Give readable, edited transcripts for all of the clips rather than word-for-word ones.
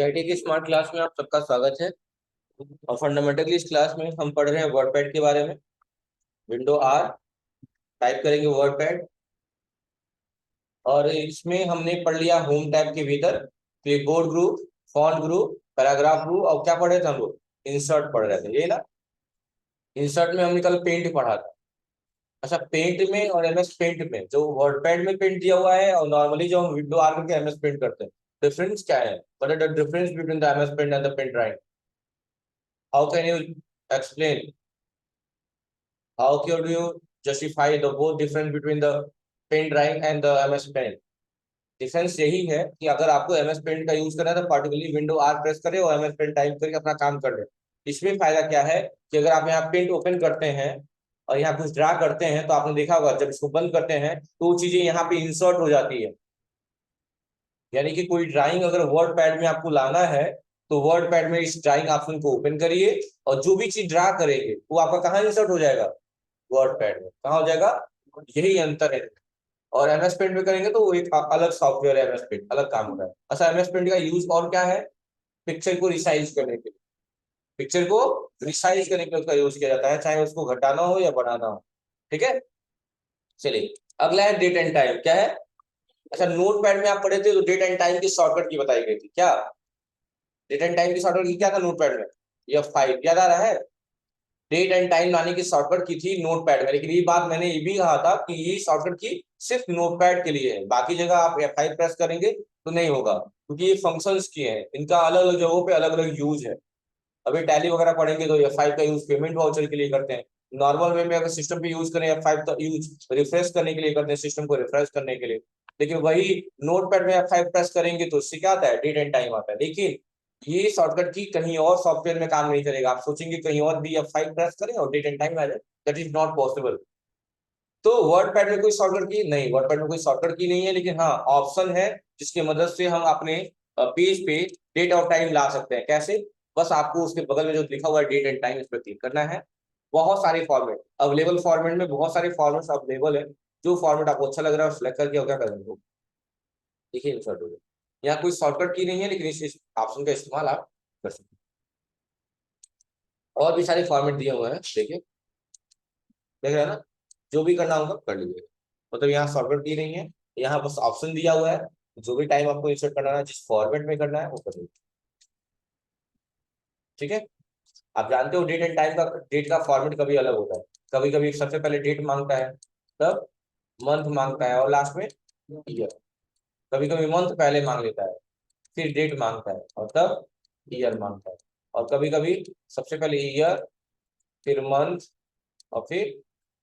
IT की smart class में आप सबका स्वागत है। और फंडामेंटली इस क्लास में हम पढ़ रहे हैं वर्डपैड के बारे में। विंडो आर टाइप करेंगे वर्डपैड, और इसमें हमने पढ़ लिया होम टैब के भीतर clipboard group, font group, paragraph group, और क्या पढ़े थे हम लोग? इंसर्ट पढ़ रहे थे, ये ना। इंसर्ट में हमने कल पेंट पढ़ा था। अच्छा, पेंट में और एमएस पेंट में, जो वर्डपैड में पेंट दिया हुआ है और नॉर्मली जो हम विंडो आर करके एमएस पेंट करते हैं, डिफरेंस क्या है? What is the difference between the MS paint and the paint drawing? How can you explain? How can you justify the both difference between the pen drawing and the MS Paint? Difference यही है कि अगर आपको MS Paint का use करना है तो particularly window are press करें और MS Paint टाइप करके अपना काम कर ले। इसमें फायदा क्या है कि अगर आप यहाँ पेंट ओपन करते हैं और यहाँ कुछ ड्रा करते हैं तो आपने देखा होगा जब इसको बंद करते हैं तो वो चीजें यहाँ पे इंसर्ट हो जाती है। यानी कि कोई ड्राइंग अगर वर्ड पैड में आपको लाना है तो वर्ड पैड में इस ड्राइंग ऑप्शन को ओपन करिए और जो भी चीज ड्रा करेंगे वो आपका कहाँ इंसर्ट हो जाएगा? वर्ड पैड में। कहाँ हो जाएगा? यही अंतर है। और एमएस पेंट में करेंगे तो वो एक अलग सॉफ्टवेयर है, एमएस पेंट अलग काम होता है। अच्छा, एमएस पेंट का यूज और क्या है? पिक्चर को रिसाइज करने के लिए, पिक्चर को रिसाइज करने के लिए उसका यूज किया जाता है, चाहे उसको घटाना हो या बढ़ाना हो। ठीक है, चलिए अगला है डेट एंड टाइम। क्या है? अच्छा, नोट पैड में आप पढ़े थे तो डेट एंड टाइम की शॉर्टकट की बताई गई थी। क्या डेट एंड टाइम की शॉर्टकट की क्या था नोट पैड में? F5 याद आ रहा है? डेट एंड टाइम लाने की शॉर्टकट की थी नोटपैड में, लेकिन ये बात मैंने ये भी कहा था कि ये शॉर्टकट की सिर्फ नोटपैड के लिए है, बाकी जगह आप F5 प्रेस करेंगे तो नहीं होगा, क्योंकि ये फंक्शंस की है, इनका अलग अलग जगहों पे अलग अलग यूज है। अभी टैली वगैरह पढ़ेंगे तो F5 का यूज पेमेंट वाउचर के लिए करते हैं। नॉर्मल वे में अगर सिस्टम पे यूज करें F5 का यूज रिफ्रेश करने के लिए करते हैं, सिस्टम को रिफ्रेश करने के लिए। लेकिन वही नोटपैड में F5 प्रेस करेंगे तो उससे क्या आता है? डेट एंड टाइम आता है। लेकिन ये शॉर्टकट की कहीं और सॉफ्टवेयर में काम नहीं करेगा। आप सोचेंगे कहीं और भी F5 प्रेस करें और डेट एंड टाइम आ जाए, दैट इज नॉट पॉसिबल। तो वर्ड पैड में कोई शॉर्टकट की नहीं, वर्ड पैड में कोई शॉर्टकट की नहीं है, लेकिन हाँ ऑप्शन है जिसकी मदद से हम अपने पेज पे डेट और टाइम ला सकते हैं। कैसे? बस आपको उसके बगल में जो लिखा हुआ है डेट एंड टाइम, इस पर क्लिक करना है। बहुत सारे फॉर्मेट अवेलेबल, फॉर्मेट में बहुत सारे फॉर्मेट्स अवेलेबल है। जो फॉर्मेट आपको अच्छा लग रहा है सिलेक्ट करके क्या करेंगे, देखिए इंसर्ट हो गया। यहाँ कोई शॉर्टकट की नहीं है, लेकिन इस ऑप्शन का इस्तेमाल आप कर सकते हैं। और भी सारे फॉर्मेट दिए हुए हैं, देखिए देख रहे हैं ना। जो भी करना होगा कर लीजिए। मतलब यहाँ शॉर्टकट दी नहीं है, यहाँ बस ऑप्शन दिया हुआ है। जो भी टाइम आपको इंसर्ट करना है, जिस फॉर्मेट में करना है वो कर लीजिए। ठीक है, आप जानते हो डेट एंड टाइम का, डेट का फॉर्मेट कभी अलग होता है। कभी कभी सबसे पहले डेट मांगता है, तब मंथ मांगता है, और लास्ट में ईयर। कभी कभी मंथ पहले मांग लेता है, फिर डेट मांगता है, और तब ईयर मांगता है। और कभी कभी सबसे पहले ईयर, फिर मंथ, और फिर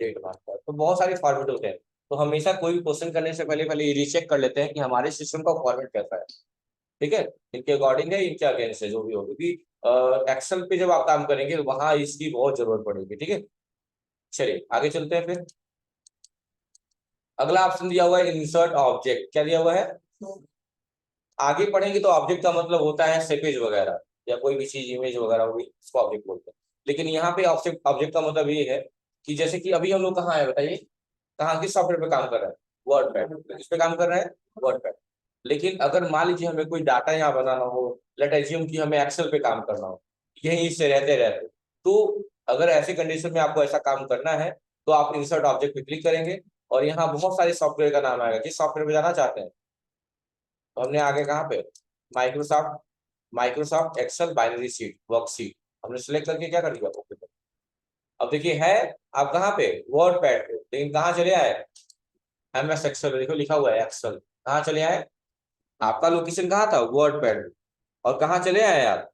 डेट मांगता है। तो बहुत सारे फॉर्मेट होते हैं। तो हमेशा कोई भी क्वेश्चन करने से पहले पहले ये रीचेक कर लेते हैं कि हमारे सिस्टम का फॉर्मेट कैसा है। ठीक है, इनके अकॉर्डिंग है, इनके अगेंस्ट है, जो भी हो, क्योंकि एक्सेल पे जब आप काम करेंगे तो वहां इसकी बहुत जरूरत पड़ेगी। ठीक है, चलिए आगे चलते हैं। फिर अगला ऑप्शन दिया हुआ है इंसर्ट ऑब्जेक्ट। क्या दिया हुआ है? आगे पढ़ेंगे तो ऑब्जेक्ट का मतलब होता है सेपेज वगैरह, या कोई भी चीज इमेज वगैरह होगी उसको ऑब्जेक्ट बोलते हैं। लेकिन यहाँ पे ऑब्जेक्ट ऑब्जेक्ट का मतलब ये है कि जैसे कि अभी हम लोग कहाँ है बताइए, कहाँ किस सॉफ्टवेयर पे काम कर रहे हैं? Word pad. किस पे काम कर रहे हैं? Word pad. लेकिन अगर मान लीजिए हमें कोई डाटा यहाँ बनाना हो, लेट एज्यूम कि हमें एक्सेल पे काम करना हो, यहीं से रहते रहते, तो अगर ऐसे कंडीशन में आपको ऐसा काम करना है तो आप इंसर्ट ऑब्जेक्ट पे क्लिक करेंगे और यहाँ बहुत सारे सॉफ्टवेयर का नाम आएगा। किस सॉफ्टवेयर पे जाना चाहते हैं? तो हमने आगे कहाँ पे, Microsoft, Microsoft Excel binary sheet worksheet, हमने सिलेक्ट करके क्या कर दिया, ओके। अब देखिए है आप कहाँ पे, वर्ड पैड पे, लेकिन कहाँ चले आए? MS एक्सेल, देखो लिखा हुआ है एक्सेल। कहाँ चले आए? आपका लोकेशन कहाँ था? Word pad. और कहाँ चले आए आप?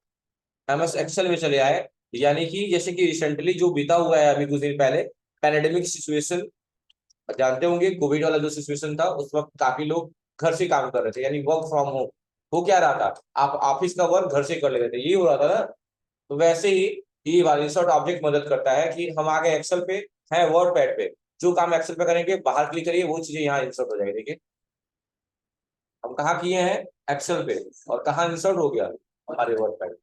MS एक्सेल में चले आए। यानी कि जैसे कि रिसेंटली जो बीता हुआ है अभी कुछ दिन पहले, पैंडेमिक सिचुएशन, जानते होंगे कोविड वाला जो सिचुएशन था, उस वक्त काफी लोग घर से काम कर रहे थे, यानी वर्क फ्रॉम होम। हो क्या रहा था, आप ऑफिस का वर्क घर से कर ले रहे थे, ये हो रहा था ना। तो वैसे ही ये वाला इंसर्ट ऑब्जेक्ट मदद करता है कि हम आगे एक्सेल पे है, वर्ड पैड पे जो काम एक्सेल पे करेंगे, बाहर क्लिक करिए वो चीजें यहाँ इंसर्ट हो जाएगी। देखिए हम कहाँ किए हैं, एक्सेल पे, और कहाँ इंसर्ट हो गया, हमारे वर्ड पैड।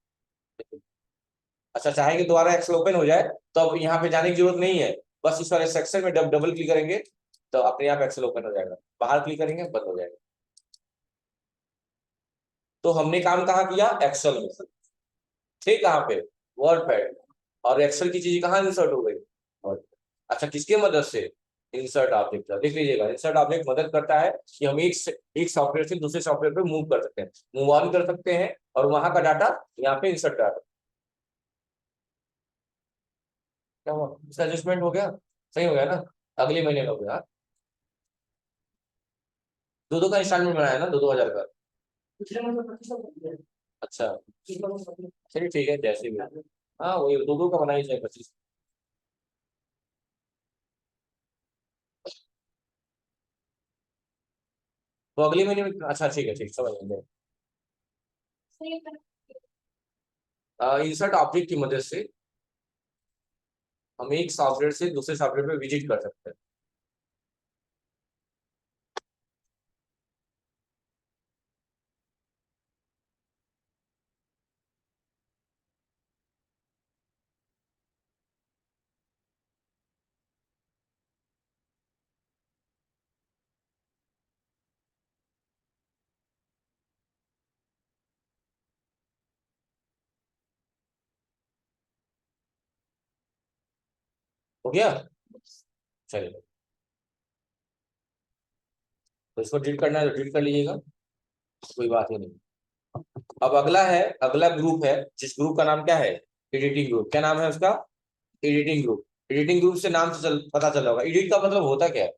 अच्छा, चाहेंगे दोबारा एक्सेल ओपन हो जाए तो अब यहाँ पे जाने की जरूरत नहीं है, बस इस वाले सेक्शन में डबल क्लिक करेंगे तो अपने आप एक्सेल ओपन हो जाएगा, बाहर क्लिक करेंगे बंद हो जाएगा। तो हमने काम कहाँ किया, एक्सेल में। ठीक, कहाँ पे, वर्ड पैड। और एक्सेल की चीजें कहाँ इंसर्ट हो गई, और अच्छा किसके मदद से, इंसर्ट ऑब्जेक्ट। देख लीजिएगा, इंसर्ट ऑब्जेक्ट मदद करता है कि हम एक सॉफ्टवेयर से दूसरे सॉफ्टवेयर पे मूव कर सकते हैं, मूव ऑन कर सकते हैं, और वहां का डाटा यहाँ पे इंसर्ट कर। क्या हुआ, इसका एडजस्टमेंट हो गया, सही हो गया ना, अगले महीने में हो गया। दो दो का इंस्टॉलमेंट बनाया ना, दो दो हजार का। अच्छा, चलिए ठीक है, जैसे भी। हाँ वही, दो दो का बनाई जाए 25। तो अगले महीने में, अच्छा ठीक है, ठीक समझ लेंगे। इंसर्ट ऑब्जेक्ट की मदद से हम एक सॉफ्टवेयर से दूसरे सॉफ्टवेयर पे विजिट कर सकते हैं। हो गया, चलिए। तो इसको डिलीट करना है तो डिलीट कर लीजिएगा, कोई बात ही नहीं। अब अगला है, अगला ग्रुप है, जिस ग्रुप का नाम क्या है, एडिटिंग ग्रुप। क्या नाम है उसका, एडिटिंग ग्रुप। एडिटिंग ग्रुप से नाम से पता चल होगा, एडिट का मतलब होता क्या है।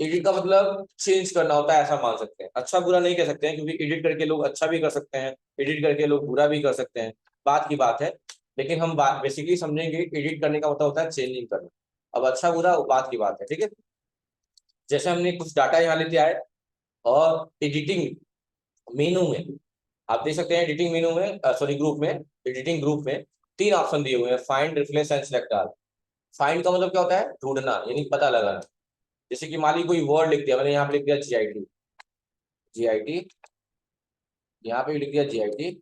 एडिट का मतलब चेंज करना होता है, ऐसा मान सकते हैं। अच्छा बुरा नहीं कह सकते हैं, क्योंकि एडिट करके लोग अच्छा भी कर सकते हैं, एडिट करके लोग बुरा भी कर सकते हैं, बात की बात है। लेकिन हम बात बेसिकली समझेंगे, एडिट करने का मतलब होता है चेंजिंग करना। अब अच्छा बुरा वो बात की बात है, ठीक है। जैसे हमने कुछ डाटा यहाँ लेते आए, और एडिटिंग मेनू में आप देख सकते हैं, एडिटिंग मेनू में, सॉरी ग्रुप में, एडिटिंग ग्रुप में तीन ऑप्शन दिए हुए हैं, find, replace and select all. Find का मतलब क्या होता है, ढूंढना, यानी पता लगाना। जैसे कि मान ली कोई वर्ड लिख दिया, मैंने यहाँ पे लिख दिया GIT, GIT, यहाँ पे भी लिख दिया GIT,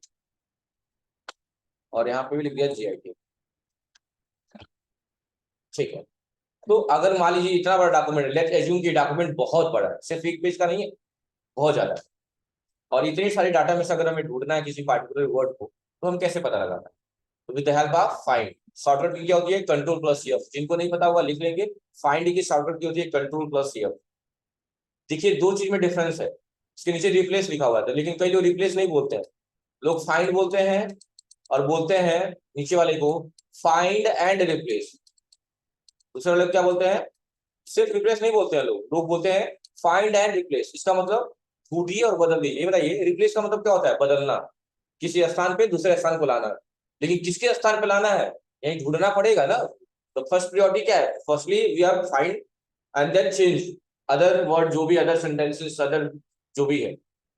और यहाँ पे भी लिख दिया GIT। ठीक है, तो अगर मान लीजिए इतना बड़ा डॉक्यूमेंट, लेट्स एज्यूम कि डॉक्यूमेंट बहुत बड़ा है, सिर्फ एक पेज का नहीं है, बहुत ज्यादा है, और इतनी सारी डाटा में से अगर हमें ढूंढना है किसी पार्टिकुलर वर्ड को, तो हम कैसे पता लगाना है, तो with the help of find. Shortcut की क्या होती है, कंट्रोल प्लस एफ। जिनको नहीं पता होगा लिख लेंगे, फाइंड की शॉर्टकट की होती है कंट्रोल प्लस एफ। देखिए दो चीज में डिफरेंस है, इसके नीचे रिप्लेस लिखा हुआ था, लेकिन कई लोग रिप्लेस नहीं बोलते हैं, लोग फाइंड बोलते हैं, और बोलते हैं नीचे वाले को फाइंड एंड रिप्लेस। दूसरे लोग क्या बोलते हैं, सिर्फ रिप्लेस नहीं बोलते हैं, लोग लोग बोलते हैं फाइंड एंड रिप्लेस। इसका मतलब ढूंढिए और बदल दीजिए। ये बताइए, रिप्लेस का मतलब क्या होता है, बदलना, किसी स्थान पे दूसरे स्थान को लाना। लेकिन किसके स्थान पे लाना है, यही ढूंढना पड़ेगा ना। तो फर्स्ट प्रायोरिटी क्या है, firstly we have find and then change other word, जो भी अदर सेंटेंसेस, अदर जो भी है,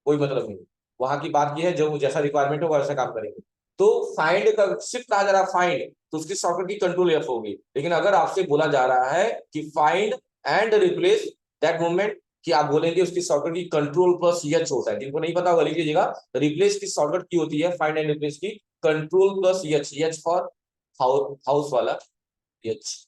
कोई मतलब नहीं। वहां की बात की है, जो जैसा रिक्वायरमेंट होगा वैसा काम करेंगे। तो फाइंड का सिर्फ कहा जा रहा है फाइंड, तो उसकी शॉर्टकट की कंट्रोल एफ होगी। लेकिन अगर आपसे बोला जा रहा है कि find and replace, that moment कि आप बोलेंगे उसकी शॉर्टकट की कंट्रोल प्लस एच होता है। जिनको नहीं पता होगा लिख लीजिएगा, रिप्लेस की शॉर्टकट की होती है, फाइंड एंड रिप्लेस की control plus H, H for house वाला, एच।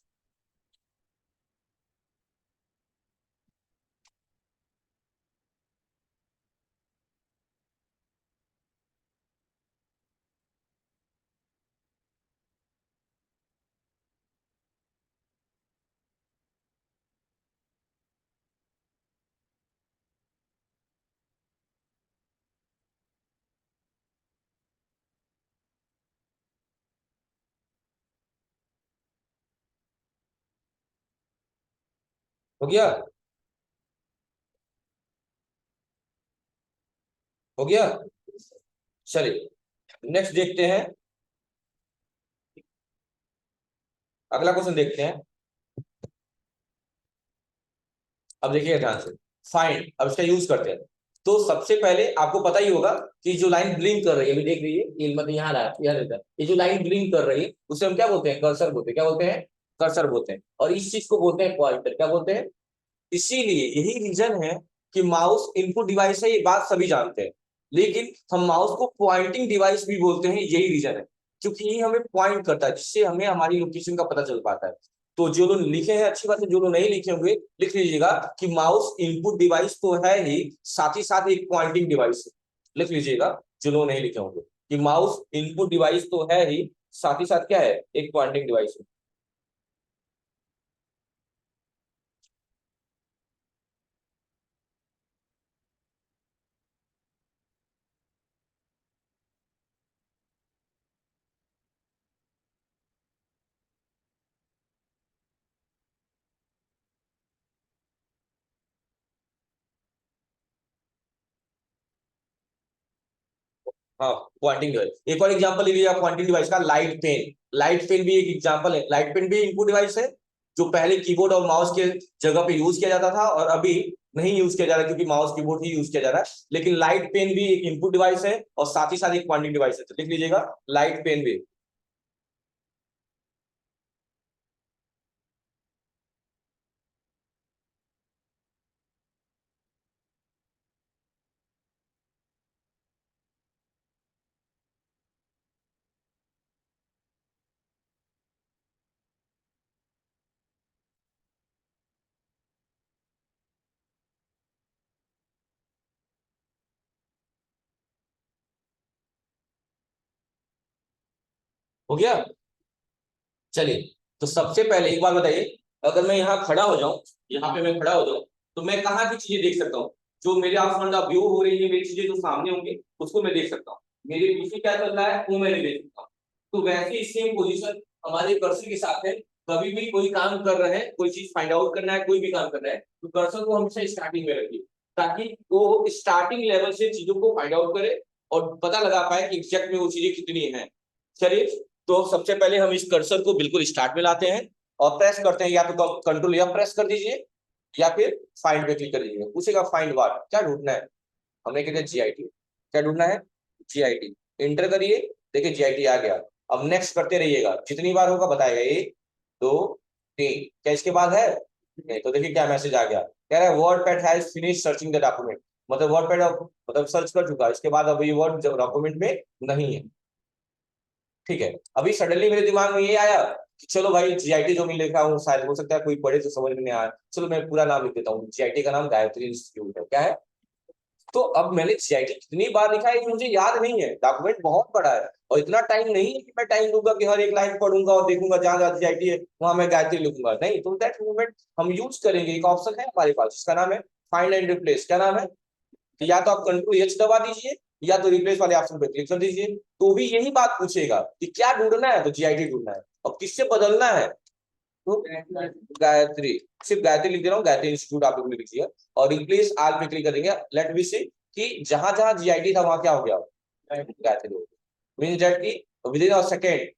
हो गया, हो गया, चलिए नेक्स्ट देखते हैं, अगला क्वेश्चन देखते हैं। अब देखिए ध्यान से, फाइंड, अब इसका यूज करते हैं। तो सबसे पहले आपको पता ही होगा कि जो लाइन ब्लिंक कर रही है, अभी देख लीजिए, ये मतलब यहाँ रहा, यहाँ रहता है, ये जो लाइन ब्लिंक कर रही है उसे हम क्या बोलते हैं, कर्सर बोलते हैं। क्या बोलते हैं, कर्सर बोलते हैं। और इस चीज को बोलते हैं पॉइंटर। क्या बोलते हैं, इसीलिए यही रीजन है कि माउस इनपुट डिवाइस है, ये बात सभी जानते हैं, लेकिन हम माउस को पॉइंटिंग डिवाइस भी बोलते हैं, यही रीजन है। क्योंकि ये हमें पॉइंट करता है, जिससे हमें हमारी लोकेशन का पता चल पाता है। तो जो लोग लिखे हैं अच्छी बात है, जो लोग नहीं लिखे होंगे लिख लीजिएगा कि माउस इनपुट डिवाइस तो है ही, साथ ही साथ एक पॉइंटिंग डिवाइस है। लिख लीजिएगा जो लोग नहीं लिखे होंगे कि माउस इनपुट डिवाइस तो है ही, साथ ही साथ क्या है, एक पॉइंटिंग डिवाइस है। हाँ, पॉइंटिंग डिवाइस, एक और एग्जांपल ले लीजिए पॉइंटिंग डिवाइस का, लाइट पेन। लाइट पेन भी एक एग्जांपल है। लाइट पेन भी इनपुट डिवाइस है, जो पहले कीबोर्ड और माउस के जगह पे यूज किया जाता था और अभी नहीं यूज किया जा रहा क्योंकि माउस कीबोर्ड ही यूज किया जा रहा है। लेकिन लाइट पेन भी एक इनपुट डिवाइस है और साथ ही साथ एक पॉइंटिंग डिवाइस है, तो लिख लीजिएगा लाइट पेन भी। हो गया। चलिए, तो सबसे पहले एक बात बताइए, अगर मैं यहाँ खड़ा हो जाऊं, यहाँ पे मैं खड़ा हो जाऊं, तो मैं कहाँ की चीजें देख सकता हूँ? जो मेरे आप फ्रंट ऑफ व्यू हो रही है, मेरी चीजें जो सामने होंगी उसको मैं देख सकता हूँ। मेरे पीछे क्या चल रहा है वो मैं नहीं देख सकता हूँ। तो वैसे ही सेम पोजीशन हमारे कर्सर के साथ है। कभी भी कोई काम कर रहे हैं, कोई चीज फाइंड आउट करना है, कोई भी काम करना है, तो कर्सर को हमेशा स्टार्टिंग में रखिए, ताकि वो स्टार्टिंग लेवल से चीजों को फाइंड आउट करे और पता लगा पाए कि एग्जैक्ट में वो चीजें कितनी है। चलिए, तो सबसे पहले हम इस कर्सर को बिल्कुल स्टार्ट में लाते हैं और प्रेस करते हैं, या तो कंट्रोल या प्रेस कर दीजिए या फिर फाइंड पे क्लिक कर दीजिए। पूछेगा फाइंड व्हाट, क्या ढूंढना है? हमने कह दिया जीआईटी। क्या ढूंढना है? जीआईटी। इंटर करिए, देखिए जीआईटी आ गया। अब नेक्स्ट करते रहिएगा, जितनी बार होगा बताएगा, 1 2 3। क्या इसके बाद है? नहीं, तो देखिए क्या मैसेज आ गया, कह रहा है word pad has finish searching the document. मतलब वर्ड पैड मतलब सर्च कर चुका है, इसके बाद अभी वर्ड डॉक्यूमेंट में नहीं है। ठीक है, अभी सडनली मेरे दिमाग में ये आया कि चलो भाई जीआईटी जो मैं लिखा हूँ, शायद हो सकता है कोई पढ़े तो समझ में नहीं आया, चलो मैं पूरा नाम लिख देता हूँ। जीआईटी का नाम गायत्री इंस्टीट्यूट है, क्या है? तो अब मैंने जीआईटी कितनी बार लिखा है ये मुझे याद नहीं है, डॉक्यूमेंट बहुत बड़ा है और इतना टाइम नहीं है कि मैं टाइम दूंगा कि हर एक लाइन पढ़ूंगा और देखूंगा जहां जहां जीआईटी है वहां मैं गायत्री लिखूंगा, नहीं। तो दैट मोमेंट हम यूज करेंगे, एक ऑप्शन है हमारे पास जिसका नाम है फाइंड एंड रिप्लेस। क्या नाम है? तो या तो आप कंट्रोल एच दबा दीजिए या तो रिप्लेस वाले ऑप्शन पे क्लिक कर दीजिए, तो भी यही बात पूछेगा कि क्या ढूंढना है, तो जीआईटी ढूंढना है और किससे बदलना है, तो गायत्री। सिर्फ गायत्री लिख दे रहा हूँ, गायत्री इंस्टीट्यूट आप लोग लिखिए और रिप्लेस आल पे क्लिक करेंगे। लेट मी सी कि जहां जहां जीआईटी था वहां क्या हो गया, गायत्री हो गया। मीन दैट की विद इन अ सेकेंड,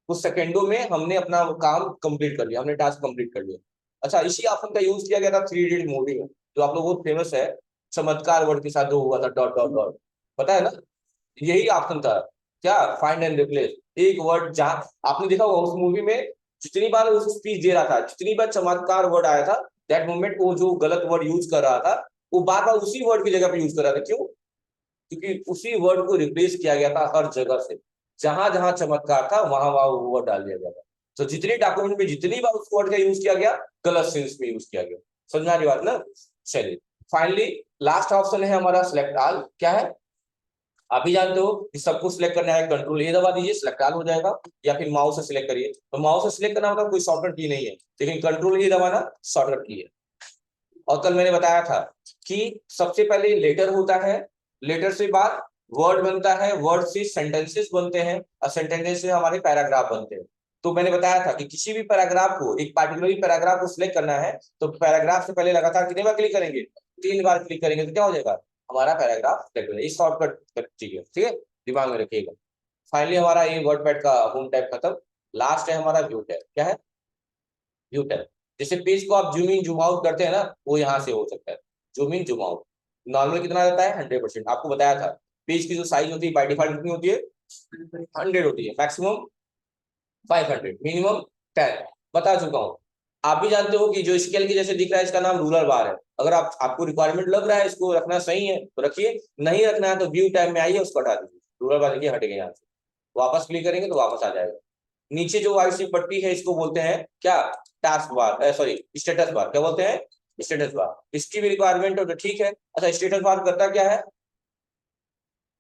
कुछ सेकेंडों में हमने अपना काम कंप्लीट कर लिया, हमने टास्क कंप्लीट कर लिया। अच्छा, इसी ऑप्शन का यूज किया गया था थ्री इडियट मूवी में, जो आप लोगों को फेमस है, चमत्कार वर्ड के साथ जो हुआ था, डॉट डॉट डॉट, पता है ना? यही ऑप्शन था, क्या, फाइंड एंड रिप्लेस। एक वर्ड जहां आपने देखा होगा उस मूवी में, जितनी बार उस स्पीच दे रहा था, जितनी बार चमत्कार वर्ड आया था, दैट मोमेंट वो जो गलत वर्ड यूज कर रहा था वो बार बार उसी वर्ड की जगह पे यूज कर रहा था। क्यों? क्योंकि उसी वर्ड को रिप्लेस किया गया था हर जगह से, जहां जहां चमत्कार था वहां वहां वो वर्ड डाल दिया गया था। तो जितनी डॉक्यूमेंट में जितनी बार उस वर्ड का यूज किया गया, गलत सेंस में यूज किया गया। समझ में आ रही बात ना? चलिए, फाइनली लास्ट ऑप्शन है हमारा सिलेक्ट ऑल। क्या है? आप भी जानते हो कि सबको सिलेक्ट करना है, कंट्रोल ए दबा दीजिए, सिलेक्ट ऑल हो जाएगा, या फिर माउस से सिलेक्ट करिए। तो माउस से सिलेक्ट करना मतलब कोई शॉर्टकट की नहीं है, लेकिन कंट्रोल ए दबाना शॉर्टकट की है। और कल मैंने बताया था कि सबसे पहले लेटर होता है, लेटर से बाद वर्ड बनता है, वर्ड से सेंटेंसेस बनते हैं और सेंटेंसेस से हमारे पैराग्राफ बनते हैं। तो मैंने बताया था कि किसी भी पैराग्राफ को, एक पार्टिकुलर पैराग्राफ को सिलेक्ट करना है, तो पैराग्राफ से पहले लगातार कितने बार क्लिक करेंगे? 3 बार क्लिक करेंगे तो क्या हो जाएगा, हमारा पैराग्राफ सिलेक्ट हो जाएगा। इस शॉर्टकट चीज है, ठीक है, दिमाग में रखिएगा। फाइनली हमारा ये वर्ड पैड का होम टैब खत्म। लास्ट है हमारा व्यू टैब। क्या है? View tab. जैसे पेज को आप जूम इन जूम आउट करते हैं ना, वो यहाँ से हो सकता है, zoom in zoom out. Normal कितना रहता है? 100%। आपको बताया था पेज की जो साइज होती है बाई डिफॉल्ट कितनी होती है? 100 होती है। Maximum 500, minimum 10। बता चुका हूँ। आप भी जानते हो कि जो स्केल के जैसे दिख रहा है इसका नाम रूलर बार है। अगर आपको रिक्वायरमेंट लग रहा है इसको रखना सही है तो रखिए, नहीं रखना है तो व्यू टाइम में आइए, उसको हटा दीजिए। रूलर बार देखिए हट गया यहाँ से, वापस क्लिक करेंगे तो वापस आ जाएगा। नीचे जो वाइट सी पट्टी है इसको बोलते हैं क्या? Task bar, sorry status bar. क्या बोलते हैं? Status bar. इसकी भी रिक्वायरमेंट हो तो ठीक है। अच्छा, स्टेटस बार करता क्या है?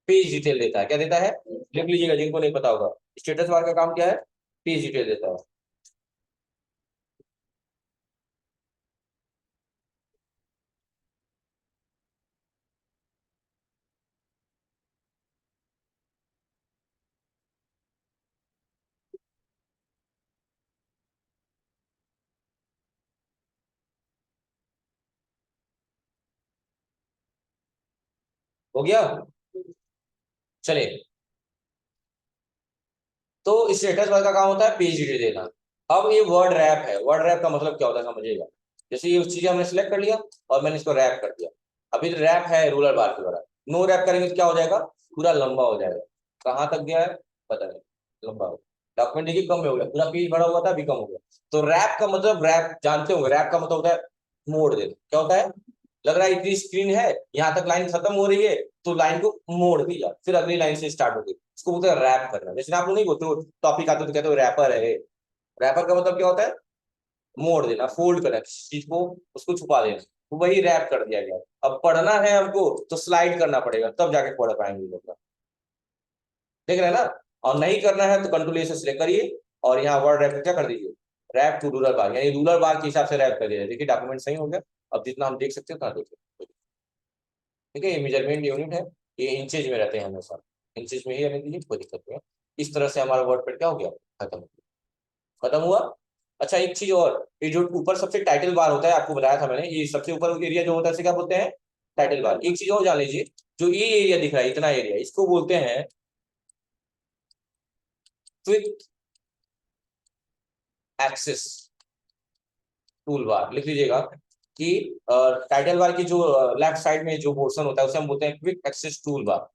पेज डिटेल देता है। क्या देता है, लिख लीजिएगा जिनको नहीं पता होगा, स्टेटस बार का काम क्या है, पेज डिटेल देता है। हो गया, चलिए। तो स्टेटस बार का काम होता है पेज डिटेल देना। अब ये वर्ड रैप है, वर्ड रैप का मतलब क्या होता है समझिएगा। जैसे ये चीजें हमने सिलेक्ट कर लिया और मैंने इसको रैप कर दिया। अभी रैप है रूलर बार के द्वारा, नो रैप करेंगे तो क्या हो जाएगा, पूरा लंबा हो जाएगा। कहाँ तक गया है पता नहीं, लंबा हो, डॉक्यूमेंट देखिए कम में हो गया, पूरा पेज भरा हुआ था अभी कम हो गया। तो रैप का मतलब, रैप जानते होंगे, रैप का मतलब होता है मोड़ देना। क्या होता है, लग रहा है इतनी स्क्रीन है, यहाँ तक लाइन खत्म हो रही है, तो लाइन को मोड़ दिया, फिर अगली लाइन से स्टार्ट होगी, इसको बोलते हैं रैप करना। जैसे आप लोग नहीं बोलते हो टॉपिक आते तो कहते हो रैपर है। रैपर का मतलब क्या होता है, मोड़ देना, फोल्ड करना किसी चीज को, उसको छुपा देना, तो वही रैप कर दिया गया। अब पढ़ना है हमको तो स्लाइड करना पड़ेगा, तब जाके पढ़ पाएंगे लोग। देख रहे हैं ना। और नहीं करना है तो कंट्रोल ए से सिलेक्ट करिए और यहाँ वर्ड रैप क्या कर दीजिए, रैप टू रूलर बार, यानी रूलर बार के हिसाब से रैप कर दिया। देखिए डॉक्यूमेंट सही हो गया। अब जितना हम देख सकते हैं उतना देखिए। ठीक है, ये मेजरमेंट यूनिट है, ये इंचेज में रहते हैं हमेशा, इंचेज में ही रहने दीजिए, कोई दिक्कत नहीं है। इस तरह से हमारा वर्ड पैड क्या हो गया, खत्म हो गया। खत्म हुआ। अच्छा एक चीज और, ये जो ऊपर सबसे टाइटल बार होता है, आपको बताया था मैंने, ये सबसे ऊपर एरिया जो होता है इसे क्या बोलते हैं, टाइटल बार। एक चीज और जान लीजिए, जो ये एरिया दिख रहा है, इतना एरिया, इसको बोलते हैं क्विक एक्सेस टूल बार। लिख लीजिएगा कि टाइटल बार की जो लेफ्ट साइड में जो पोर्शन होता है उसे हम बोलते हैं क्विक एक्सेस टूल बार।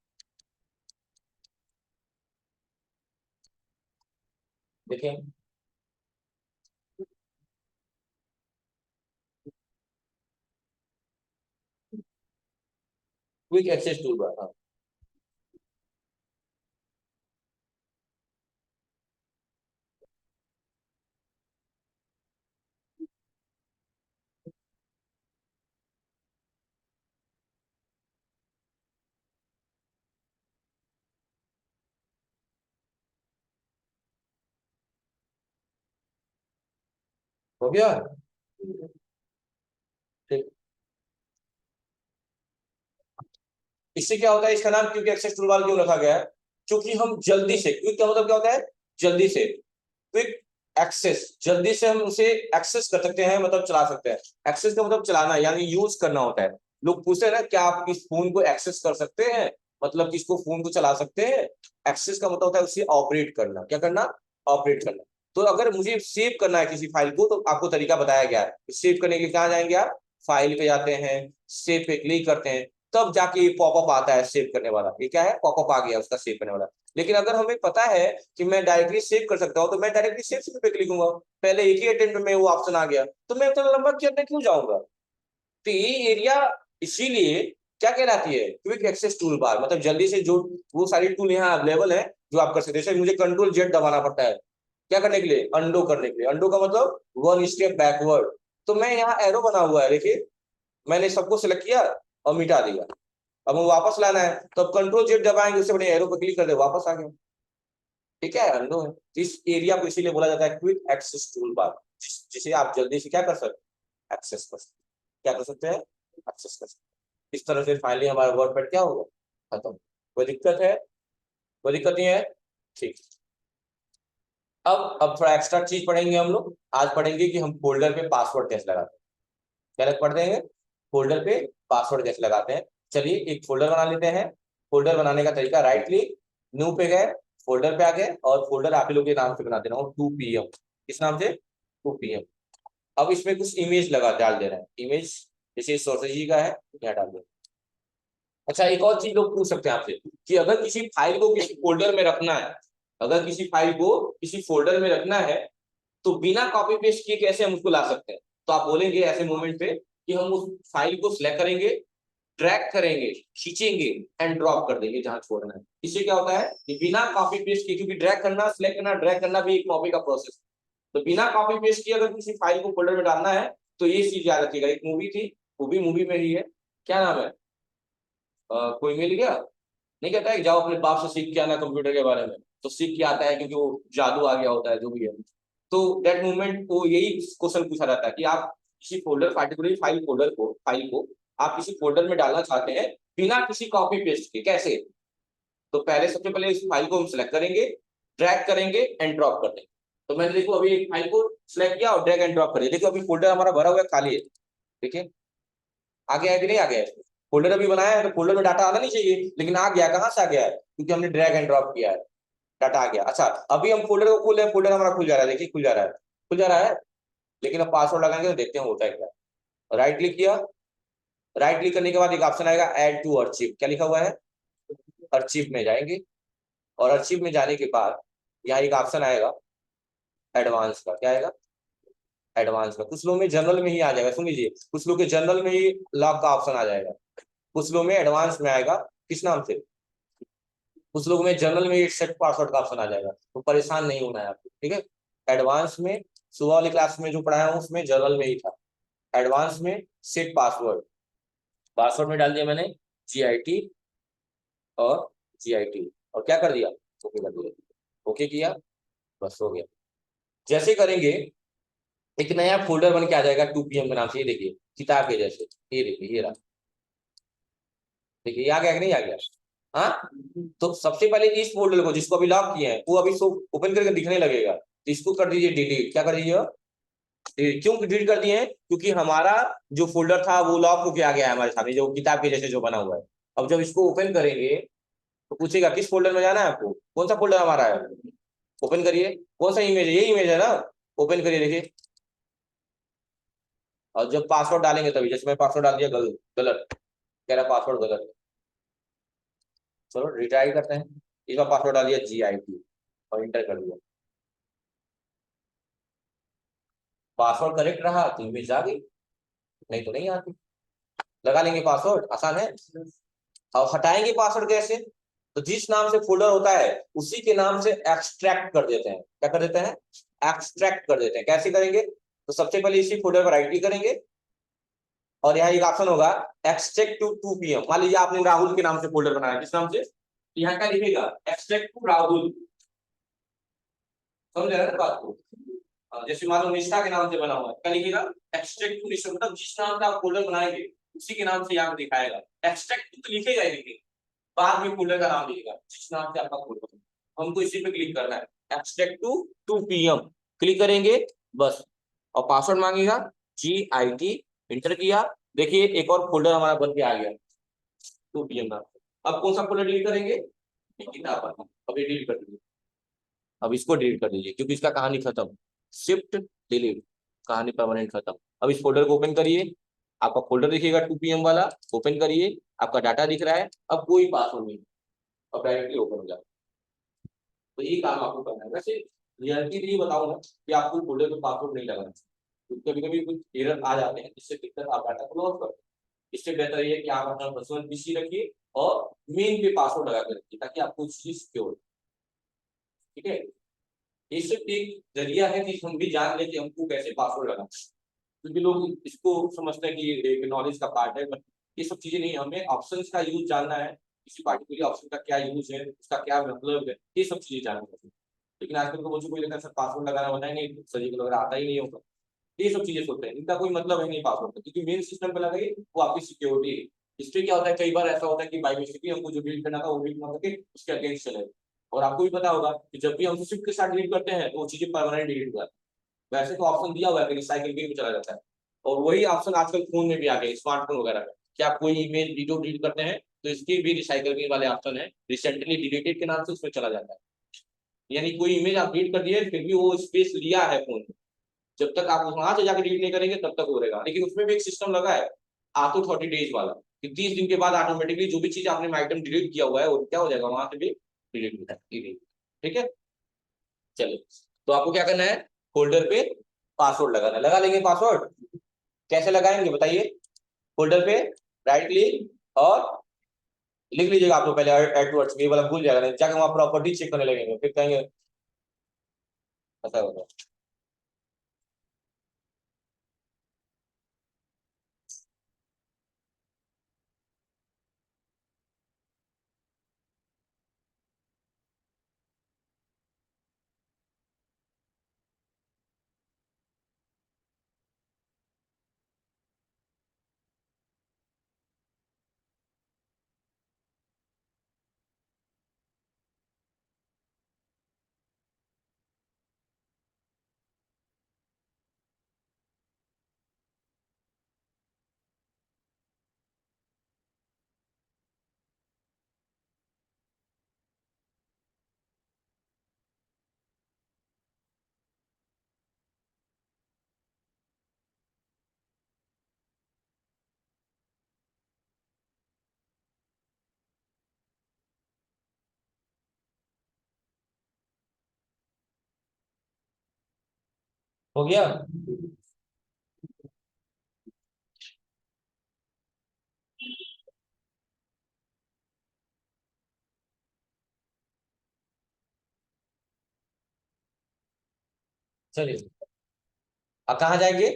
देखिए, क्विक एक्सेस टूल बार, हाँ। हो गया, ठीक। इससे क्या होता है, इसका नाम क्विक एक्सेस टूल बार क्यों रखा गया है, क्योंकि हम जल्दी से, क्विक का मतलब क्या होता है, जल्दी से, क्विक एक्सेस, जल्दी से हम उसे एक्सेस कर सकते हैं, मतलब चला सकते हैं। एक्सेस का मतलब चलाना यानी यूज करना होता है। लोग पूछते हैं ना क्या आप इस फोन को एक्सेस कर सकते हैं, मतलब कि इसको फोन को चला सकते हैं। एक्सेस का मतलब होता है उसे ऑपरेट करना। क्या करना, ऑपरेट करना। तो अगर मुझे सेव करना है किसी फाइल को तो आपको तरीका बताया गया है। सेव करने के लिए कहाँ जाएंगे आप, फाइल पे जाते हैं, सेव पे क्लिक करते हैं, तब जाके ये पॉपअप आता है सेव करने वाला। ये क्या है, पॉपअप आ गया उसका सेव करने वाला। लेकिन अगर हमें पता है कि मैं डायरेक्टली सेव कर सकता हूं तो मैं डायरेक्टली सेव पे क्लिक करूंगा। पहले एक ही अटेम्प्ट में वो ऑप्शन आ गया तो मैं उतना लंबा करने क्यों जाऊंगा। तो ये एरिया इसीलिए क्या कहलाती है, क्विक एक्सेस टूल बार, मतलब जल्दी से जो वो सारी टूल यहाँ अवेलेबल है जो आप कर सकते हैं। जैसे मुझे कंट्रोल जेड दबाना पड़ता है क्या करने के लिए, अंडो करने के लिए। अंडो का मतलब वन स्टेप बैकवर्ड। तो मैं यहाँ एरो बना हुआ है देखिए, मैंने सबको सिलेक्ट किया और मिटा दिया। अब वो वापस लाना है तो अब कंट्रोल जेड दबाएंगे, उससे बड़े एरो पर क्लिक कर दे, वापस आ गया। ठीक है, अंडो है। तो इस एरिया को इसीलिए बोला जाता है क्विक एक्सेस टूल बार, जिसे आप जल्दी से क्या कर सकते हैं, एक्सेस कर सकते हैं। क्या कर सकते हैं, एक्सेस कर सकते हैं। इस तरह से फाइनली हमारा वर्ड पैड क्या होगा, खत्म। कोई दिक्कत है, कोई दिक्कत नहीं है, ठीक। अब थोड़ा एक्स्ट्रा चीज पढ़ेंगे हम लोग। आज पढ़ेंगे कि हम फोल्डर पे पासवर्ड कैसे लगाते हैं। क्या लग पढ़ते हैं, फोल्डर पे पासवर्ड कैसे लगाते हैं। चलिए एक फोल्डर बना लेते हैं। फोल्डर बनाने का तरीका, राइट क्लिक, न्यू पे गए, फोल्डर पे आ गए और फोल्डर आप ही लोग के नाम से बना देना हो, 2 PM। किस नाम से, 2 PM। अब इसमें कुछ इमेज लगा डाल दे रहे हैं, इमेज जैसे सरस्वती जी का है, यहाँ डाल दे। अच्छा एक और चीज लोग पूछ सकते हैं आपसे कि अगर किसी फाइल को किसी फोल्डर में रखना है, अगर किसी फाइल को किसी फोल्डर में रखना है तो बिना कॉपी पेस्ट किए कैसे हम उसको ला सकते हैं। तो आप बोलेंगे ऐसे मोमेंट पे कि हम उस फाइल को सिलेक्ट करेंगे, ड्रैग करेंगे, खींचेंगे एंड ड्रॉप कर देंगे जहां छोड़ना है। इससे क्या होता है कि बिना कॉपी पेस्ट किए, क्योंकि ड्रैग करना, सिलेक्ट करना, ड्रैग करना भी एक कॉपी का प्रोसेस है। तो बिना कॉपी पेस्ट किए अगर किसी फाइल को फोल्डर में डालना है तो ये चीज याद रखिएगा। एक मूवी थी, वो भी मूवी में ही है, क्या नाम है, कोई मिल गया, नहीं कहता है कि जाओ अपने बाप से सीख के आना कंप्यूटर के बारे में, तो सीख के आता है क्योंकि वो जादू आ गया होता है जो भी है। तो दैट मोमेंट वो यही क्वेश्चन पूछा जाता है कि आप किसी फोल्डर पार्टिकुलर फाइल को आप किसी फोल्डर में डालना चाहते हैं बिना किसी कॉपी पेस्ट के, कैसे? तो पहले सबसे पहले इस फाइल को हम सिलेक्ट करेंगे, ड्रैग करेंगे एंड ड्रॉप कर देंगे। तो मैंने देखो अभी एक फाइल को सिलेक्ट किया और ड्रैग एंड ड्रॉप कर दिया। देखो अभी फोल्डर हमारा भरा हुआ है, खाली है। देखिए आ गया है कि नहीं आ गया है? फोल्डर अभी बनाया है तो फोल्डर में डाटा आना नहीं चाहिए, लेकिन आ गया। कहाँ से आ गया है? क्योंकि हमने ड्रैग एंड ड्रॉप किया है, डाटा आ गया। अच्छा अभी हम फोल्डर को खोले, फोल्डर हमारा खुल जा रहा है। देखिए खुल जा रहा है, खुल जा रहा है। लेकिन अब पासवर्ड लगाएंगे तो देखते हैं होता है क्या। राइट क्लिक किया, राइट क्लिक करने के बाद एक ऑप्शन आएगा ऐड टू अर्चिव। क्या लिखा हुआ है? अर्चिव में जाएंगे और अर्चिव में जाने के बाद यहाँ एक ऑप्शन आएगा एडवांस का। क्या आएगा? एडवांस का। कुछ लोग में जनरल में ही आ जाएगा, सुन लीजिए, कुछ लोग के जनरल में ही लॉक का ऑप्शन आ जाएगा, कुछ लोग में एडवांस में आएगा। किस नाम से? कुछ लोग में जनरल में ही सेट पासवर्ड का ऑप्शन आ जाएगा। तो परेशान नहीं होना है आपको, ठीक है। एडवांस में सुबह वाली क्लास में जो पढ़ाया हूँ उसमें जनरल में ही था। एडवांस में सेट पासवर्ड, पासवर्ड में डाल दिया मैंने GIT और GIT, और क्या कर दिया? ओके कर दिया। ओके किया, बस हो गया। जैसे करेंगे एक नया फोल्डर बन के आ जाएगा 2PM के नाम से। ये देखिए किताब के जैसे, ये देखिए ये रहा। देखिए ये आ गया कि नहीं आ गया? हाँ। तो सबसे पहले इस फोल्डर को जिसको अभी लॉक किए हैं वो अभी सो ओपन करके दिखने लगेगा, तो इसको कर दीजिए डिलीट। क्या कर दीजिए? क्यों डिलीट कर दिए हैं? क्योंकि हमारा जो फोल्डर था वो लॉक होके आ गया है हमारे सामने, जो किताब के जैसे जो बना हुआ है। अब जब इसको ओपन करेंगे तो पूछेगा किस फोल्डर में जाना है आपको, कौन सा फोल्डर हमारा है। ओपन करिए, कौन सा इमेज है? ये इमेज है ना। ओपन करिए, देखिए। और जब पासवर्ड डालेंगे तभी, जैसे मैं पासवर्ड डाल दिया गलत गलत, कह रहा पासवर्ड गलत है। चलो रिट्राई करते हैं। इस बार पासवर्ड डाल दिया GIT और इंटर कर दिया। पासवर्ड करेक्ट रहा तो इमेज आ गई, नहीं तो नहीं आती। लगा लेंगे पासवर्ड, आसान है। अब हटाएंगे पासवर्ड कैसे? तो जिस नाम से फोल्डर होता है उसी के नाम से एक्सट्रैक्ट कर देते हैं। क्या कर देते हैं? एक्सट्रैक्ट कर देते हैं। कैसे करेंगे? तो सबसे पहले इसी फोल्डर पर राइट क्लिक करेंगे और यहाँ एक ऑप्शन होगा एक्सट्रैक्ट टू 2PM। मान लीजिए आपने राहुल के नाम से फोल्डर बनाया, किस नाम से? यहाँ क्या लिखेगा? Extract to Rahul. समझ रहे हैं ना बात को? जैसे मान लो निष्ठा के नाम से बना हुआ है, क्या लिखेगा? एक्सट्रैक्ट टू निष्ठा। मतलब जिस नाम से आप फोल्डर बनाएंगे उसी के नाम से यहाँ पे दिखाएगा। एक्सट्रैक्ट टू तो लिखेगा ही, लिखेगा बाद में फोल्डर का नाम लिखेगा जिस नाम से आपका फोल्डर है। हमको इसी पे क्लिक करना है, एक्सट्रैक्ट टू 2PM। क्लिक करेंगे बस, और पासवर्ड मांगेगा GIT। इंटर किया, देखिए एक और फोल्डर हमारा बन के आ गया 2PM नाम। अब कौन सा फोल्डर डिलीट करेंगे? किताब वाला। अब ये डिलीट कर दीजिए, अब इसको डिलीट कर दीजिए क्योंकि इसका कहानी खत्म। शिफ्ट डिलीट, कहानी परमानेंट खत्म। अब इस फोल्डर को ओपन करिए, आपका फोल्डर दिखेगा 2PM वाला। ओपन करिए, आपका डाटा दिख रहा है। अब कोई पासवर्ड नहीं, अब डायरेक्टली ओपन हो जाए। तो यही काम आपको करना है। वैसे रियलिटी भी बताऊँ ना कि आपको फोल्डर में पासवर्ड नहीं लगाना, क्योंकि कभी कभी कुछ एरर आ जाते हैं जिससे दिक्कत आप डाटा को लॉस करते हैं। इससे बेहतर ये है कि आप अपना पर्सनल PC रखिए और मेन पे पासवर्ड लगा के रखिए ताकि आपको चीज सिक्योर। ठीक है, ये सिर्फ एक जरिया है कि हम भी जान लें कि हमको कैसे पासवर्ड लगाना। क्योंकि लोग इसको समझते हैं कि एक नॉलेज का पार्ट है, बट ये सब चीजें नहीं। हमें ऑप्शंस का यूज जानना है, किसी पार्टिकुलर ऑप्शन का क्या यूज है, उसका क्या मतलब है, ये सब चीजें जाननी है। लेकिन आजकल तो मुझे कोई लगता है सर पासवर्ड लगाना बनाए नहीं, सर्जिकल वगैरह आता ही नहीं होगा। ये सब चीजें सोचते हैं, इनका कोई मतलब है नहीं पासवर्ड का, क्योंकि मेन सिस्टम पे लगाइए वो आपकी सिक्योरिटी है। इससे क्या होता है, कई बार ऐसा होता है कि बाई मिस्टेक हमको जो डिलीट करना था वो डिलीट ना करके उसके अगेंस्ट चले। और आपको भी पता होगा कि जब भी हम शिफ्ट के साथ डिलीट करते हैं तो वो चीजें परमानेंट डिलीट हो जाती है। वैसे तो ऑप्शन दिया हुआ है कि रिसाइकिल बिन में चला जाता है, और वही ऑप्शन आजकल फोन में भी आ गए, स्मार्टफोन वगैरह में। कि आप कोई इमेज वीडियो डिलीट करते हैं तो इसके भी रिसाइकिल बिन वाले ऑप्शन है, रिसेंटली डिलीटेड के नाम से उसमें चला जाता है। यानी कोई इमेज आप डिलीट कर दिए फिर भी वो स्पेस लिया है फोन में, जब तक आप वहां से जाकर डिलीट नहीं करेंगे तब तक वो रहेगा। लेकिन उसमें भी एक सिस्टम लगा है ऑटो 30 डेज वाला, कि 30 दिन के बाद ऑटोमेटिकली जो भी चीज आपने आइटम डिलीट किया हुआ है वो क्या हो जाएगा, वहां से भी डिलीट हो जाएगा। ठीक है, चलिए। तो आपको क्या करना है, फोल्डर पे पासवर्ड लगाना है। लगा लेंगे पासवर्ड, कैसे लगाएंगे बताइए? फोल्डर पे राइट क्लिक और लिख लीजिएगा आप लोग पहले एड टू ये वाला भूल जाएगा, नहीं जाकर वहां प्रॉपर्टी चेक करने लगेंगे फिर कहेंगे ऐसा होगा। हो गया। चलिए अब कहाँ जाएंगे,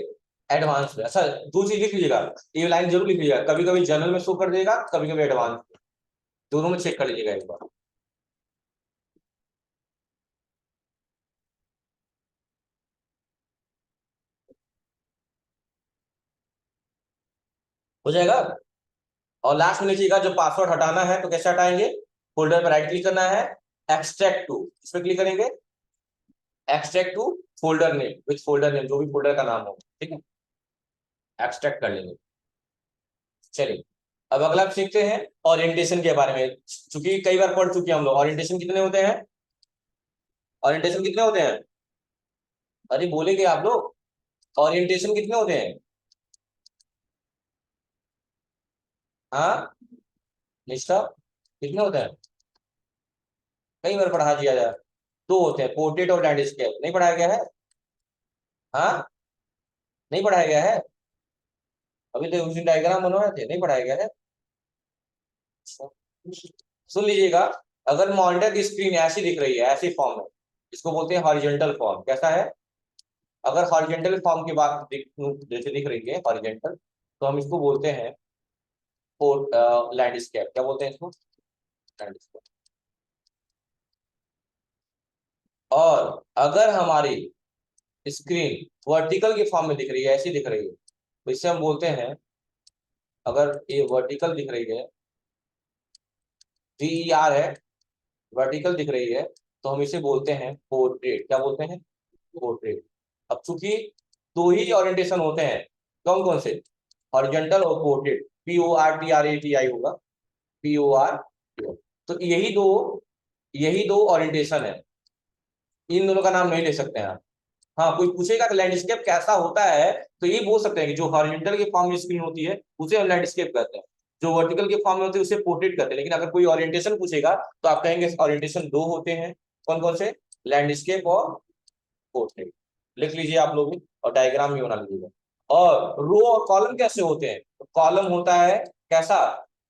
एडवांस में। अच्छा दो चीज लिख लीजिएगा, ये लाइन जरूर लिख लीजिएगा, कभी कभी जनरल में शो कर देगा, कभी कभी एडवांस, दोनों में चेक कर लीजिएगा एक बार। हो जाएगा। और लास्ट में लिखिएगा जब पासवर्ड हटाना है तो कैसे हटाएंगे, फोल्डर पर राइट क्लिक करना है, एक्सट्रैक्ट टू, इस पर क्लिक करेंगे, extract to folder name, which folder name, जो भी फोल्डर का नाम हो, ठीक है, एक्सट्रैक्ट कर लेंगे। चलिए अब अगला सीखते हैं ओरिएंटेशन के बारे में, चूंकि कई बार पढ़ चुके हैं हम लोग। ओरिएंटेशन कितने होते हैं, ओरिएंटेशन कितने होते हैं, अरे बोलेंगे आप लोग, ओरिएंटेशन कितने होते हैं। हाँ निष्ठा कितने होते हैं, कई बार पढ़ा दिया जाए। दो होते हैं, पोर्ट्रेट और लैंडस्केप, नहीं पढ़ाया गया है। हाँ नहीं पढ़ाया गया है, अभी तो उसी डायग्राम बनवा रहे थे, नहीं पढ़ाया गया है। सुन लीजिएगा, अगर मॉनिटर की स्क्रीन ऐसी दिख रही है, ऐसी फॉर्म है, इसको बोलते हैं हॉरिजॉन्टल फॉर्म। कैसा है, अगर हॉरिजॉन्टल फॉर्म की बात जैसे दिख रही है हॉरिजॉन्टल, तो हम इसको बोलते हैं लैंडस्केप। क्या बोलते हैं इसको, लैंडस्केप। और अगर हमारी स्क्रीन वर्टिकल के फॉर्म में दिख रही है, ऐसी दिख रही है, तो इसे हम बोलते हैं, अगर ये वर्टिकल दिख रही है, VER है, वर्टिकल दिख रही है, तो हम इसे बोलते हैं पोर्ट्रेट। क्या बोलते हैं, पोर्ट्रेट। अब चूंकि दो ही ओरिएंटेशन होते हैं, कौन कौन से, हॉरिजॉन्टल और पोर्ट्रेट, PORTRATI होगा, POR। तो यही दो ओरिएंटेशन है, इन दोनों का नाम नहीं ले सकते हैं आप। हाँ कोई पूछेगा कि लैंडस्केप कैसा होता है, तो ये बोल सकते हैं कि जो हॉरिजॉन्टल के फॉर्म में स्क्रीन होती है उसे हम लैंडस्केप कहते हैं, जो वर्टिकल के फॉर्म में होती है उसे पोर्ट्रेट कहते हैं। लेकिन अगर कोई ओरिएंटेशन पूछेगा तो आप कहेंगे ओरिएंटेशन दो होते हैं, कौन कौन से, लैंडस्केप और पोर्ट्रेट। लिख लीजिए आप लोग भी, और डायग्राम भी बना लीजिएगा। और रो और कॉलम कैसे होते हैं, तो कॉलम होता है कैसा,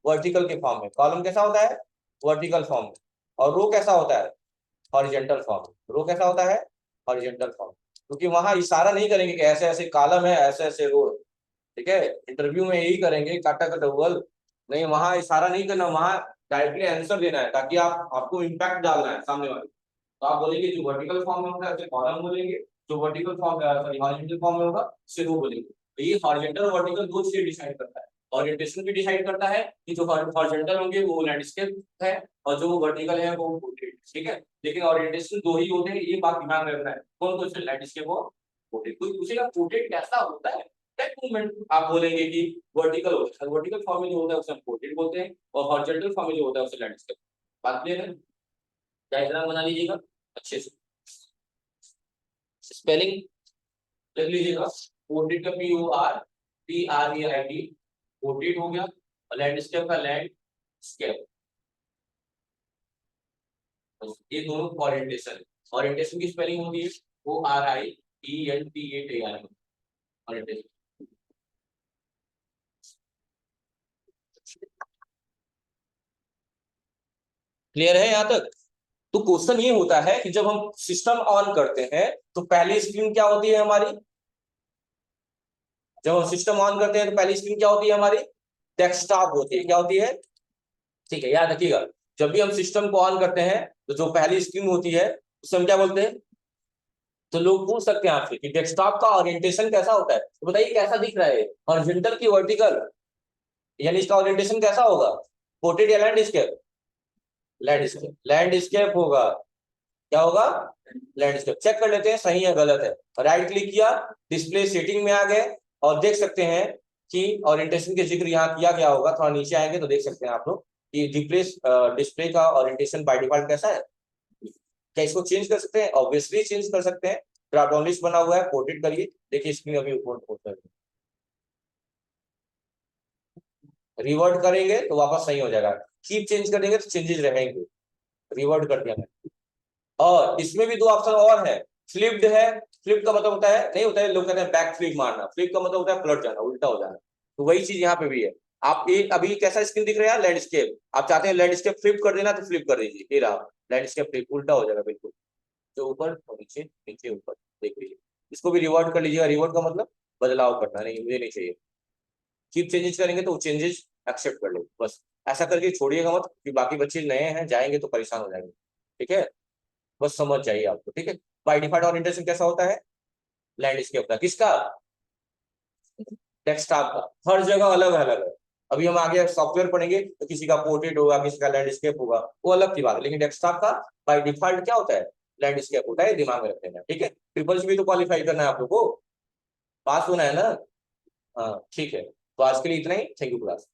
वर्टिकल के फॉर्म में, कॉलम कैसा होता है, वर्टिकल फॉर्म में। और रो कैसा होता है, हॉरिजॉन्टल फॉर्म, रो कैसा होता है, हॉरिजॉन्टल फॉर्म। क्योंकि वहां इशारा नहीं करेंगे कि ऐसे ऐसे कॉलम है, ऐसे ऐसे रो, ठीक है, इंटरव्यू में यही करेंगे काटा कट गूगल, नहीं वहां इशारा नहीं करना, वहां डायरेक्टली आंसर देना है, ताकि आपको इम्पैक्ट डालना है सामने वाले। तो आप बोलेंगे जो वर्टिकल फॉर्म में होगा उसे कॉलम बोलेंगे, जो vertical form sorry horizontal form में होगा उसे रो बोलेंगे। तो ये हॉरिजॉन्टल और वर्टिकल दो चीजें डिसाइड करता है, ओरिएंटेशन भी डिसाइड करता है कि जो हॉरिजॉन्टल होंगे वो लैंडस्केप है, और जो वर्टिकल है वो पोर्ट्रेट, ठीक है। लेकिन ओरिएंटेशन दो ही होते हैं, ये बात ध्यान रखना है, कौन कौन से, लैंडस्केप और पोर्ट्रेट। कोई पूछेगा पोर्ट्रेट कैसा होता है, टेक मूवमेंट, आप बोलेंगे कि वर्टिकल होता है, वर्टिकल फॉर्म में जो होता है उसे हम पोर्ट्रेट बोलते हैं, और हॉरिजॉन्टल फॉर्म में जो होता है उसे लैंडस्केप। बात क्लियर है, डायग्राम बना लीजिएगा अच्छे से, स्पेलिंग लिख लीजिएगा, पोर्ट्रेट का PORTRAIT, पोर्ट्रेट हो गया, और लैंडस्केप का लैंडस्केप, ये दोनों ओरिएंटेशन है। ओरिएंटेशन की स्पेलिंग होगी ORIENTATI, ओरिएंटेशन। क्लियर है यहाँ तक। तो क्वेश्चन ये होता है कि जब हम सिस्टम ऑन करते हैं तो पहली स्क्रीन क्या होती है हमारी, जब हम सिस्टम ऑन करते हैं तो पहली स्क्रीन क्या होती है हमारी, डेस्कटॉप होती है। क्या होती है, ठीक है, याद रखिएगा। जब भी हम सिस्टम को ऑन करते हैं तो जो पहली स्क्रीन होती है उसे हम क्या बोलते हैं। तो लोग पूछ सकते हैं आपसे कि डेस्कटॉप का ओरिएंटेशन कैसा होता है, तो बताइए कैसा दिख रहा है, हॉरिजॉन्टल की वर्टिकल, यानी इसका ओरिएंटेशन कैसा होगा, पोर्ट्रेट या लैंडस्केप, लैंडस्केप, लैंडस्केप होगा। क्या होगा, लैंडस्केप। चेक कर लेते हैं सही है गलत है, राइट क्लिक किया, डिस्प्ले सेटिंग में आ गए, और देख सकते हैं कि ओरिएंटेशन के जिक्र यहाँ किया गया होगा, थोड़ा नीचे आएंगे तो देख सकते हैं आप लोग कि डिस्प्ले डिस्प्ले का ओरिएंटेशन बाय डिफॉल्ट कैसा है। क्या इसको चेंज कर सकते हैं, ऑब्वियसली चेंज कर सकते हैं, ड्रॉप डाउन लिस्ट बना हुआ है, पोर्ट्रेट करिए, देखिए स्क्रीन अभी ऊपर, रिवर्ट करेंगे तो वापस सही हो जाएगा, कीप चेंज करेंगे तो चेंजेस रहेंगे, रिवर्ट कर दिया मैंने। और इसमें भी दो ऑप्शन और है, फ्लिप्ड है फ्लिप का मतलब होता है, नहीं होता है, लोग कहते हैं बैक फ्लिप मारना, फ्लिप का मतलब होता है पलट जाना, उल्टा हो जाना। तो वही चीज यहाँ पे भी है। आप एक अभी कैसा स्क्रीन दिख रहा है, लैंडस्केप, आप चाहते हैं लैंडस्केप फ्लिप कर देना तो फ्लिप कर दीजिए, ये रहा लैंडस्केप फ्लिप, उल्टा हो जाएगा बिल्कुल, जो ऊपर और नीचे, नीचे ऊपर, देख लीजिए। इसको भी रिवर्ट कर लीजिएगा, रिवर्ट का मतलब बदलाव करना, नहीं मुझे नहीं चाहिए। चीप चेंजेस करेंगे तो चेंजेस एक्सेप्ट कर लो, बस ऐसा करके छोड़िएगा मत, कि बाकी बच्चे नए हैं जाएंगे तो परेशान हो जाएंगे, ठीक है। बस समझ जाइए आपको, ठीक है। बाय डिफॉल्ट ओरिएंटेशन कैसा होता है, लैंडस्केप का, किसका, डेस्कटॉप का, हर जगह अलग अलग है। अभी हम आगे सॉफ्टवेयर पढ़ेंगे तो किसी का पोर्ट्रेट होगा, किसी का लैंडस्केप होगा, वो अलग की बात है, लेकिन डेस्कटॉप का बाय डिफॉल्ट क्या होता है, लैंडस्केप होता है, दिमाग में रख लेना, ठीक है। ट्रिपल्स भी तो क्वालिफाई करना है आप लोग को, पास होना है ना। हाँ ठीक है, तो आज के लिए इतना ही, थैंक यू क्लास।